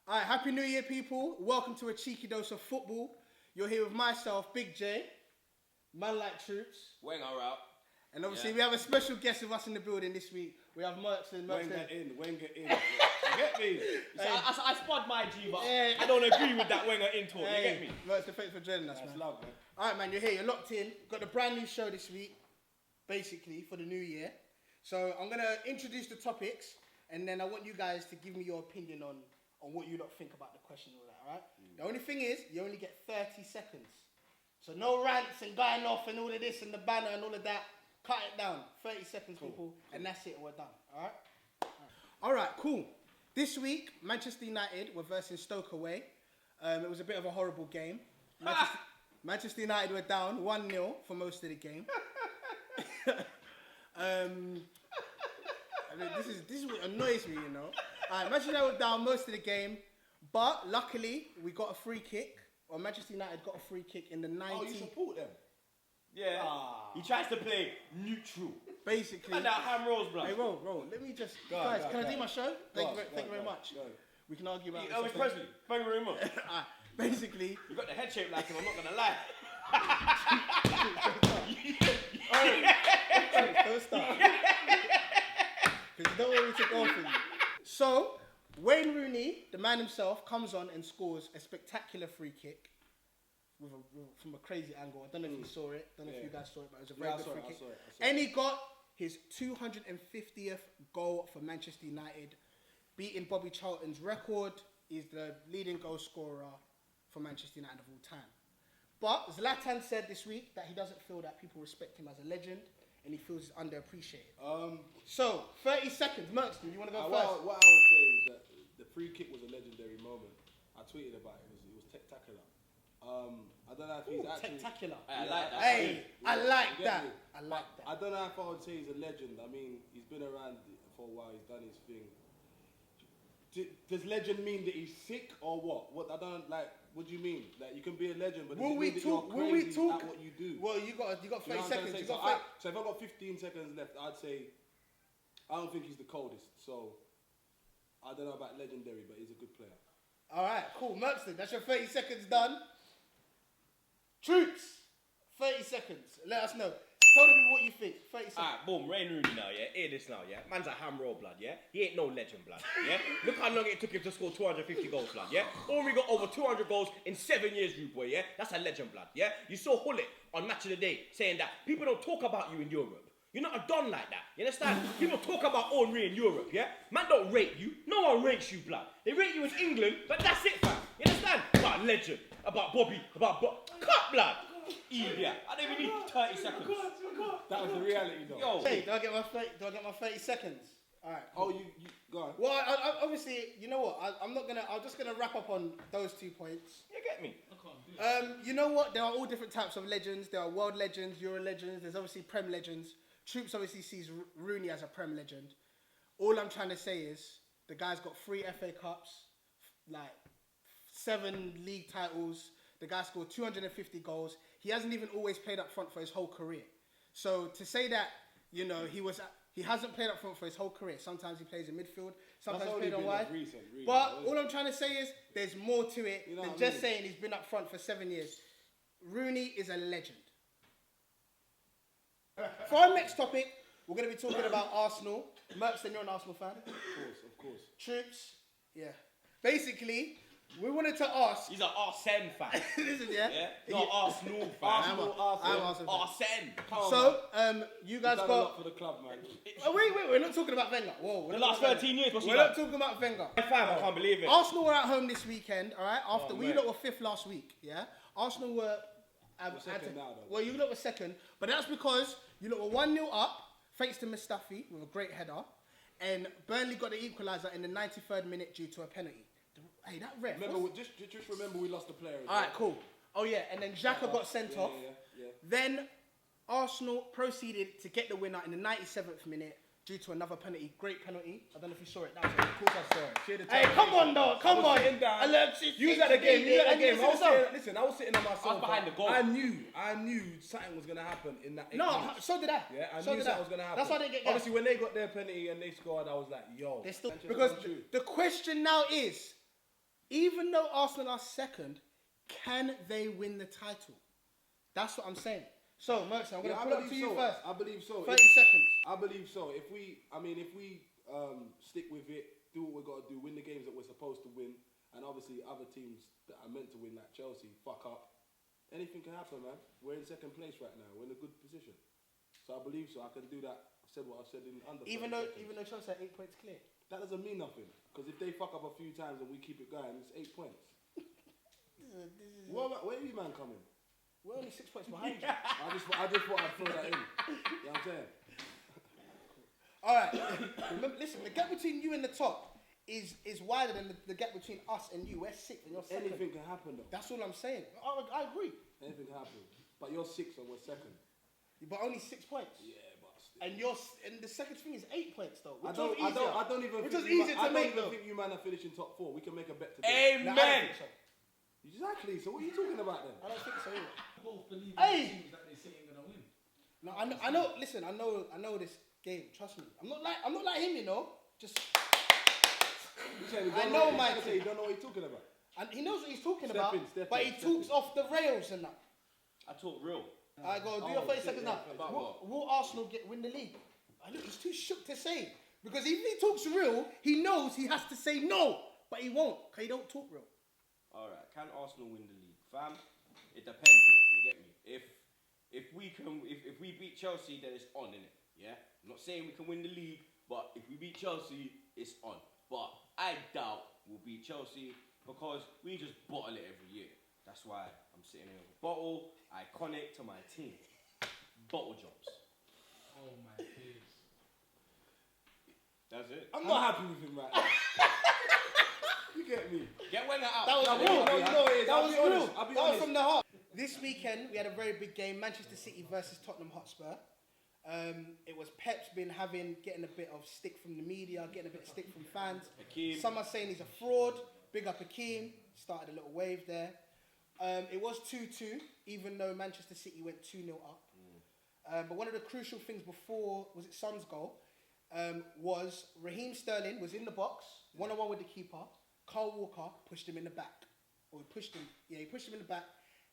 All right, Happy New Year, people. Welcome to a cheeky dose of football. You're here with myself, Big J, Man Like Troops. Wenger out. And obviously, we have a special guest with us in the building this week. We have Mercston. Wenger in. You get me? I spud my G, but I don't agree with that Wenger in talk. You get me? Mercston, thanks for joining us, That's man. love, man. All right, man, you're here. You're locked in. Got a brand new show this week, basically, for the new year. So I'm going to introduce the topics, and then I want you guys to give me your opinion on what you lot think about the question and all that, all right? The only thing is, you only get 30 seconds. So no rants and going off and all of this and the banner and all of that. Cut it down. 30 seconds, people, and that's it. We're done, all right? All right, cool. This week, Manchester United were versus Stoke away. It was a bit of a horrible game. Manchester United were down 1-0 for most of the game. I mean, this is what annoys me, you know. Manchester United were down most of the game, but luckily we got a free kick, or Manchester United got a free kick in the 90th. Oh, you support them? Yeah. He tries to play neutral. Basically. And that ham rolls, blood. Hey, roll. Let me just... Guys, can I do my show? Thank you very much. Go. We can argue about Elvis Presley, thank you very much. Basically... You got the head shape like him, I'm not going to lie. Don't start. Because you don't want me to go for you. So, Wayne Rooney, the man himself, comes on and scores a spectacular free kick from a crazy angle. I don't know if you saw it. Don't know if you guys saw it, but it was a very good free kick. I saw it. And he got his 250th goal for Manchester United, beating Bobby Charlton's record. He's the leading goal scorer for Manchester United of all time. But Zlatan said this week that he doesn't feel that people respect him as a legend, and he feels he's underappreciated. So, 30 seconds. Mercston, you want to go first? What I would say is that the free kick was a legendary moment. I tweeted about it. It was spectacular. I don't know if he's actually... Spectacular. I like that. Hey, I like that. I like that. I don't know if I would say he's a legend. I mean, he's been around for a while. He's done his thing. Does legend mean that he's sick or what? I don't like... What do you mean? Like, you can be a legend, but will we talk at what you do. Well, you got 30 seconds. So if I've got 15 seconds left, I'd say I don't think he's the coldest. So I don't know about legendary, but he's a good player. All right, cool. Mercston, that's your 30 seconds done. Troops, 30 seconds. Let us know. Tell them what you think. 30 seconds. Alright, boom, Wayne Rooney now, yeah? Hear this now, yeah? Man's a ham roll, blood, yeah? He ain't no legend, blood, yeah? Look how long it took him to score 250 goals, blood, yeah? Only got over 200 goals in 7 years, rude boy, yeah? That's a legend, blood, yeah? You saw Hullet on Match of the Day saying that people don't talk about you in Europe. You're not a don like that, you understand? People talk about Henry in Europe, yeah? Man don't rate you. No one rates you, blood. They rate you in England, but that's it, fam. You understand? About legend, about Bobby, cut, blood. Idiot. I don't even need 30 seconds. That was the reality, though. Yo, hey, do I get my 30 seconds? All right. Oh, you go on. Well, I obviously, you know what? I'm just gonna wrap up on those 2 points. You get me? You know what? There are all different types of legends. There are world legends, Euro legends. There's obviously Prem legends. Troops obviously sees Rooney as a Prem legend. All I'm trying to say is the guy's got 3 FA Cups, like 7 league titles. The guy scored 250 goals. He hasn't even always played up front for his whole career. So to say that, you know, he hasn't played up front for his whole career. Sometimes he plays in midfield. Sometimes he plays on wide. Recent, but all I'm trying to say is there's more to it than just saying he's been up front for 7 years. Rooney is a legend. For our next topic, we're going to be talking about Arsenal. Mercston, you're an Arsenal fan? Of course. Troops, yeah. Basically, we wanted to ask. He's an Arsene fan. Listen, yeah? Not Arsenal fan. I'm Arsenal fan. Arsene. So, you guys done got... a lot for the club, man. Oh, wait, we're not talking about Wenger. Whoa, The last 13 years, what's he We're done? not talking about Wenger. I can't believe it. Arsenal were at home this weekend, all right? After we mate. lot were 5th last week, yeah? Arsenal were... second now, though. Well, you lot were second, but that's because you lot were 1-0 up, thanks to Mustafi with a great header, and Burnley got the equaliser in the 93rd minute due to a penalty. Hey, that ref. Just remember we lost the player. All right, cool. Oh yeah, and then Xhaka got sent off. Yeah. Then Arsenal proceeded to get the winner in the 97th minute due to another penalty. Great penalty. I don't know if you saw it. That was Of course I saw it. Hey, come on, dog. Come on. You was at the game. I was sitting on my sofa. I was behind the goal. I knew something was going to happen in that 8 No, minutes. so did I. Yeah, I So knew did something was going to happen. That's why I didn't get Obviously, when they got their penalty and they scored, I was like, yo. Because the question now is, Even though Arsenal are second, can they win the title? That's what I'm saying. So, Mercston, I'm going to put it to you first. I believe so. 30 seconds. I believe so. If we stick with it, do what we got to do, win the games that we're supposed to win, and obviously other teams that are meant to win, like Chelsea, fuck up. Anything can happen, man. We're in second place right now. We're in a good position. So I believe so. I can do that. I've said what I've said in under. Even though Chelsea are 8 points clear. That doesn't mean nothing. Because if they fuck up a few times and we keep it going, it's 8 points. Where are you, man, coming? We're only 6 points behind you. I just thought I'd throw that in. You know what I'm saying? All right. Remember, listen, the gap between you and the top is wider than the gap between us and you. We're 6th and you're second. Anything can happen, though. That's all I'm saying. I agree. Anything can happen. But you're 6th and we're second. But only 6 points. Yeah, but still. And the second thing is 8 points though. I don't even think you man are finishing top 4. We can make a bet today. Amen. No, I don't think so. Exactly. So what are you talking about then? I don't think so either. Both believe Hey! in the teams that they say ain't gonna win. No, I know. Listen, I know this game. Trust me. I'm not like him, you know. Just I know my team. You don't know what he's talking about. and he knows what he's talking Step about, in, but he talks off the rails and that. I talk real. I go do your 30 shit, seconds yeah. now. About what? Will Arsenal win the league? Look, he's too shook to say because if he talks real, he knows he has to say no, but he won't because he don't talk real. All right, can Arsenal win the league, fam? It depends, innit? You get me? If we beat Chelsea, then it's on, innit? Yeah. I'm not saying we can win the league, but if we beat Chelsea, it's on. But I doubt we'll beat Chelsea because we just bottle it every year. That's why I'm sitting here with a bottle, iconic to my team. Bottle jobs. Oh my days. That's it. I'm not happy with him right now. You get me? Get Wenger out. That was No, real. you know it is. That I'll was be honest. real. I'll be That was honest. from the heart. This weekend we had a very big game: Manchester City versus Tottenham Hotspur. It was Pep's been getting a bit of stick from the media, getting a bit of stick from fans. Hakeem. Some are saying he's a fraud. Big up Hakeem. Started a little wave there. It was 2-2, even though Manchester City went 2-0 up. But one of the crucial things before, was it Son's goal, was Raheem Sterling was in the box, 1-on-1 with the keeper. Carl Walker pushed him in the back. Or he pushed him in the back.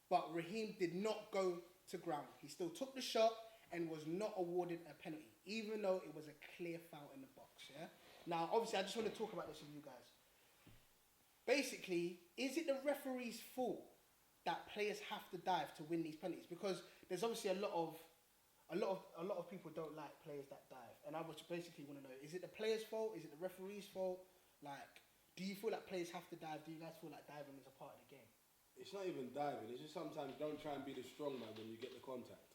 But Raheem did not go to ground. He still took the shot and was not awarded a penalty, even though it was a clear foul in the box. Yeah. Now, obviously, I just want to talk about this with you guys. Basically, is it the referee's fault that players have to dive to win these penalties? Because there's obviously a lot of people don't like players that dive, and I just basically want to know: is it the player's fault? Is it the referee's fault? Like, do you feel like players have to dive? Do you guys feel like diving is a part of the game? It's not even diving. It's just sometimes don't try and be the strong man when you get the contact.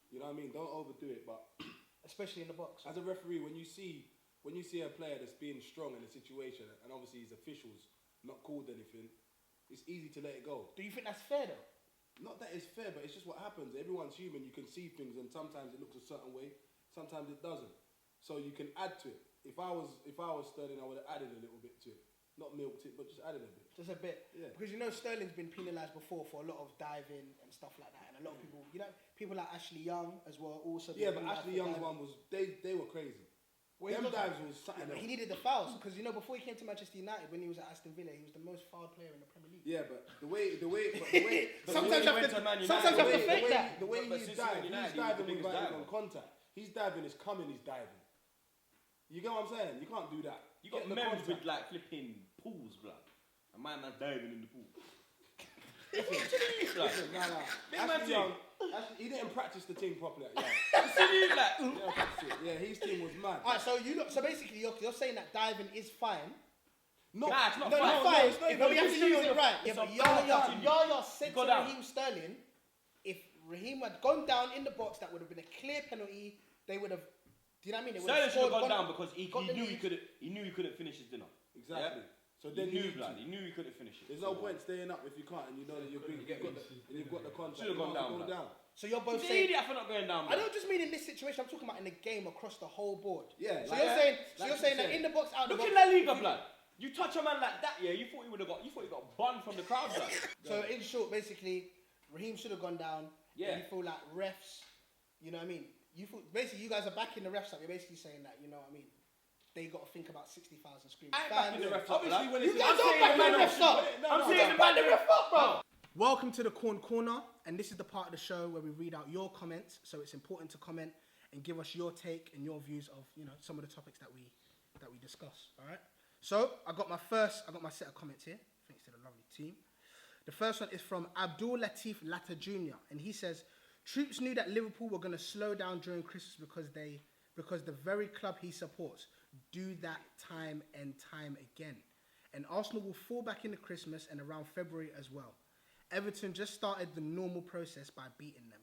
You know what I mean? Don't overdo it. But Especially in the box. as a referee, when you see a player that's being strong in a situation, and obviously his officials not called anything, it's easy to let it go. Do you think that's fair though? Not that it's fair, but it's just what happens. Everyone's human. You can see things, and sometimes it looks a certain way, sometimes it doesn't. So you can add to it. If I was Sterling, I would have added a little bit to it. Not milked it, but just added a bit. Just a bit. Yeah. Because you know Sterling's been penalised before for a lot of diving and stuff like that, and a lot of people, people like Ashley Young as well also. Yeah, but been penalised Ashley for Young's diving. one was they were crazy. Well, Them he dives was something He else. needed the fouls because before he came to Manchester United, when he was at Aston Villa, he was the most fouled player in the Premier League. Yeah, but the way Sometimes you have to fake that. the way But he's since he went diving, United, he's he was the diving biggest without diver. even contact. He's diving, he's coming, he's diving. You get what I'm saying? You can't do that. You got Get the men contact. with like flipping pools, blood. A man that's diving in the pool. Listen, nah. Big man Ashley thing. Young, he didn't practice the team properly at Young. See, like, He didn't practice it. Yeah, his team was mad. Alright, so basically you're saying that diving is fine. No, Nah, it's not No, fine. not fine. it's not But we have to even- use it right. Yeah, it's but a Yaya bad said Go to down. Raheem Sterling, if Raheem had gone down in the box, that would have been a clear penalty. They would have. Do you know what I mean? They would Sterling should have scored, gone down because he got the knew lead. he couldn't finish his dinner. exactly. Yeah? So He then knew, you need blood. to. He knew he couldn't finish it. There's no point staying up if you can't, and you know that you've got the contact. Should've You gone can't down, go blood. So you're both He's an saying. idiot for not going down, I blood. don't just mean in this situation. I'm talking about in the game across the whole board. Yeah, So like you're that. saying. So Like you're you saying that said. in the box, out the Look box. in La Liga, blood. You touch a man like that, yeah, you thought he got banned from the crowd, blood. So in short, basically, Raheem should have gone down. Yeah. And you feel like refs. You know what I mean? You guys are backing the refs up. You're basically saying that. You know what I mean? they got to think about 60,000 screaming I ain't fans. backing the ref up, Obviously, blood. when You it's guys I'm don't saying back the man the refs up. I'm saying the man the ref up, bro. Welcome to the Corner, and this is the part of the show where we read out your comments. So it's important to comment and give us your take and your views of some of the topics that we discuss. All right. So I got my set of comments here. Thanks to the lovely team. The first one is from Abdul Latif Latta Jr. and he says, "Troops knew that Liverpool were going to slow down during Christmas because the very club he supports do that time and time again. And Arsenal will fall back into Christmas and around February as well. Everton just started the normal process by beating them."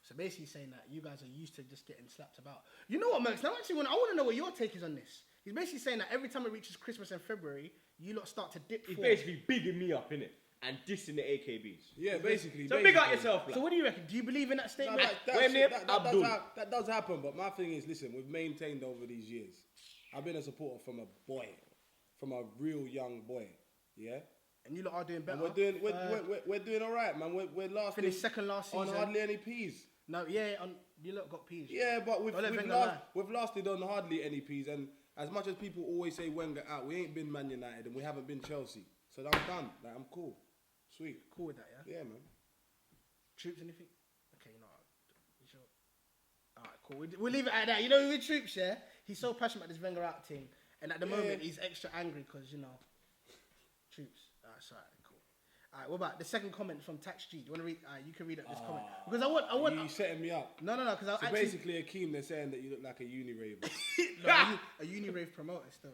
So basically saying that you guys are used to just getting slapped about. You know what, Mercs? Now actually, I want to know what your take is on this. He's basically saying that every time it reaches Christmas and February, you lot start to dip He's forward. basically bigging me up, innit? And dissing the AKBs. Yeah, basically. So big up yourself, So blood. what do you reckon? Do you believe in that No, statement? that does happen, but my thing is, listen, we've maintained over these years. I've been a supporter from a real young boy, yeah? And you lot are doing better. And we're doing all right, man. We're last Finished second last on season. hardly any P's. No, yeah, you lot got peas. Yeah, but we've Don't let Wenger lie. lasted on hardly any P's, and as much as people always say Wenger out, we ain't been Man United and we haven't been Chelsea. So I'm done. Like, I'm cool. Sweet. Cool with that, yeah? Yeah, man. Troops, anything? Okay, you sure? Alright, cool. We'll leave it at that. You know, with Troops, yeah? He's so passionate about this Wenger out thing. And at the moment, he's extra angry because, Troops. Alright, sorry, cool. Alright, what about the second comment from Tax G? Do you want to read? You can read out this comment. Because I want... You setting me up. No, because I So actually... basically, Akeem, they're saying that you look like a uni raver. a uni rave promoter still.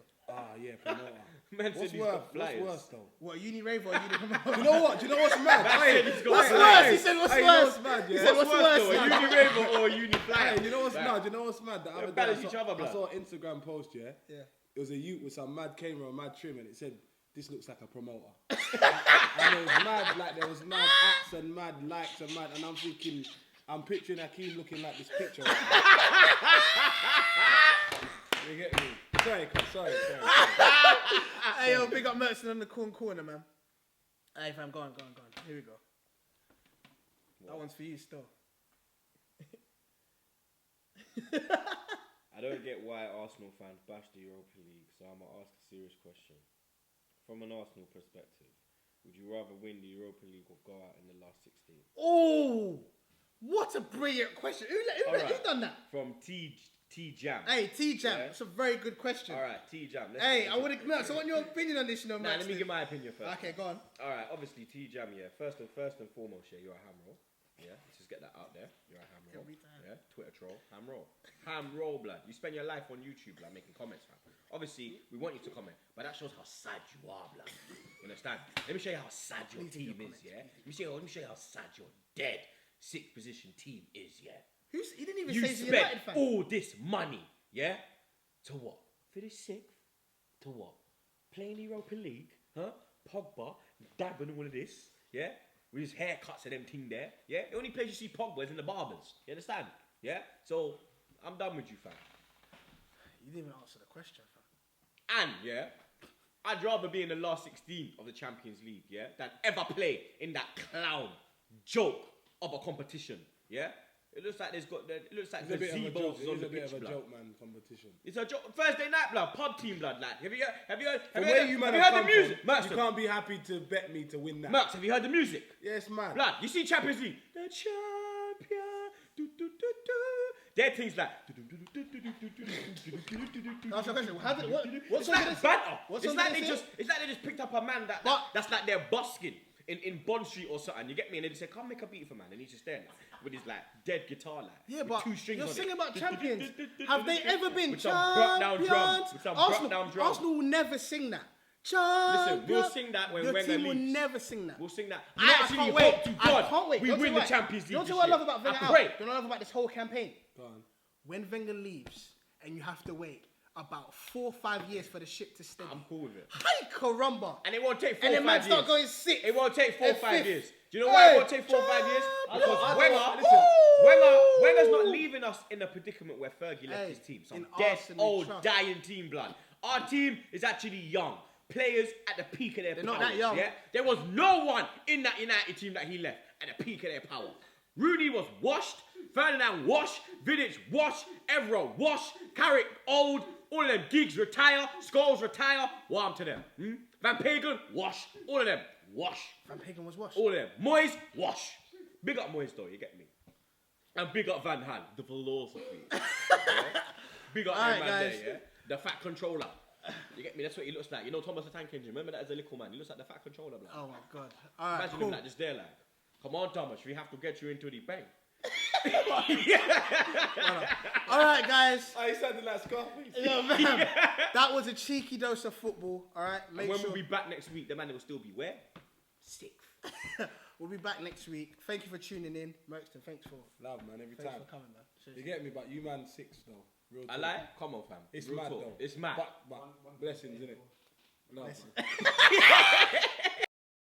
Yeah, promoter. Man said he's got flyers. What's worse, though? What, a uni rave or a uni promoter? Do you know what? Do you know what's mad? Man said he's got What's flyers. worse? He said, what's Hey, you know worse? what's mad, He yeah? said, what's worse? though, a uni raver or a uni flyer? Hey, you know what's mad? You know what's mad? The other day, balance each other, I blood. saw an Instagram post, yeah? Yeah. It was a youth with some mad camera and mad trim, and it said, "This looks like a promoter." And it was mad, like there was mad acts and mad likes and mad, and I'm thinking, I'm picturing Akeem looking like this picture. You get me? Sorry. Hey, yo, big up Mercston on the corner, man. Hey, fam, go on. Here we go. That one's for you still. I don't get why Arsenal fans bash the Europa League, so I'm going to ask a serious question. From an Arsenal perspective, would you rather win the Europa League or go out in the last 16? Oh, what a brilliant question. Who done that? From T Jam. Hey, T-Jam, Yeah. that's a very good question. All right, T Jam. Hey, I would have... So I want your opinion on this, Nah, Max. let me give my opinion first. Okay, go on. All right, obviously T Jam, yeah. First and foremost, yeah, you're a ham roll. Yeah, let's just get that out there. You're a ham roll. Yeah, Twitter troll, ham roll. Ham roll, blood. You spend your life on YouTube, like making comments, man. Obviously, we want you to comment, but that shows how sad you are, blood. You understand? Let me show you how sad your team is, yeah. Let me show you how sad your dead sixth position team is, yeah. He didn't even You say he's a spent United fan. all this money, yeah? To what? Finish sixth? To what? Playing Europa League, huh? Pogba, dabbing all of this, yeah? With his haircuts and them thing there, yeah? The only place you see Pogba is in the barbers, you understand? Yeah? So, I'm done with you, fam. You didn't even answer the question, fam. And, yeah, I'd rather be in the last 16 of the Champions League, yeah, than ever play in that clown joke of a competition, yeah? It looks like It's a bit of a joke. gazebos on It's the a bit pitch, of a blood. joke, man. Competition. It's a joke. Thursday night, blood. Pub team, blood. Like, have you heard Have the music? you Mercston. can't be happy to bet me to win that. Mercs, have you heard the music? Yes, man. Blood, you see Champions League? The champion. Do, do, do, do. Their things like. That's the question. It's like banter. What's It's on like the they say? just picked up a man that's like they're busking in Bond Street or something. You get me? And they just say, "Come make a beat for man," and he's just there like, with his like dead guitar like. Yeah, with but 2 strings you're on singing it. about champions. Have they ever been With some brought down drum. champions? With some brought down drum. Arsenal will never sing that. Champions. Listen, we'll sing that when Your Wenger team will leaves. never sing that. We'll sing that. You know, I actually can't wait. hope to I God can't wait. we Don't win say the what- Champions League. You know this what I love year. about Wenger? I pray. You know what I love about this whole campaign? Go on. When Wenger leaves and you have to wait about 4 or 5 years for the ship to steady. I'm cool with it. Hi, caramba. And it won't take 4 And or then man 5 start years. going 6. It won't take 4 or and 5 fifth. years. Do you know why Hey, it won't take 4 or 5 years? champions. Because Woo! Wenger's not leaving us in a predicament where Fergie left Hey, his team. Some in dead, Arsenal old, trust. dying team, blood. Our team is actually young. Players at the peak of their They're powers. not that young. Yeah? There was no one in that United team that he left at the peak of their power. Rooney was washed. Ferdinand washed. Vidic washed. Evra washed. Carrick old. all of them. Giggs retire, Scholes retire, warm to them. Van Pagan, wash. All of them, wash. Van Pagan was washed. All of them. Moyes, wash. Big up Moyes though, you get me. And big up Van Hand, the philosophy. Yeah? Big up Alright, man guys. there, yeah? The fat controller. You get me? That's what he looks like. You know Thomas the Tank Engine? Remember that as a little man? He looks like the fat controller, blood. Oh my god. All right, Imagine cool. him like just there, like, come on, Thomas, we have to get you into the bank. All right, guys. I sounded like Scarface. Yo, man, that was a cheeky dose of football. All right, And make when sure we'll be back next week, the man will still be where? Sixth. we'll be back next week. Thank you for tuning in, Mercston. Thanks for Love, man, every thanks time. for coming, man. You Seriously. get me, but you man 6 though. Real I talk. like? Come on, fam. It's Real mad talk. though. It's mad. But blessings, innit? Love, Blessings. man.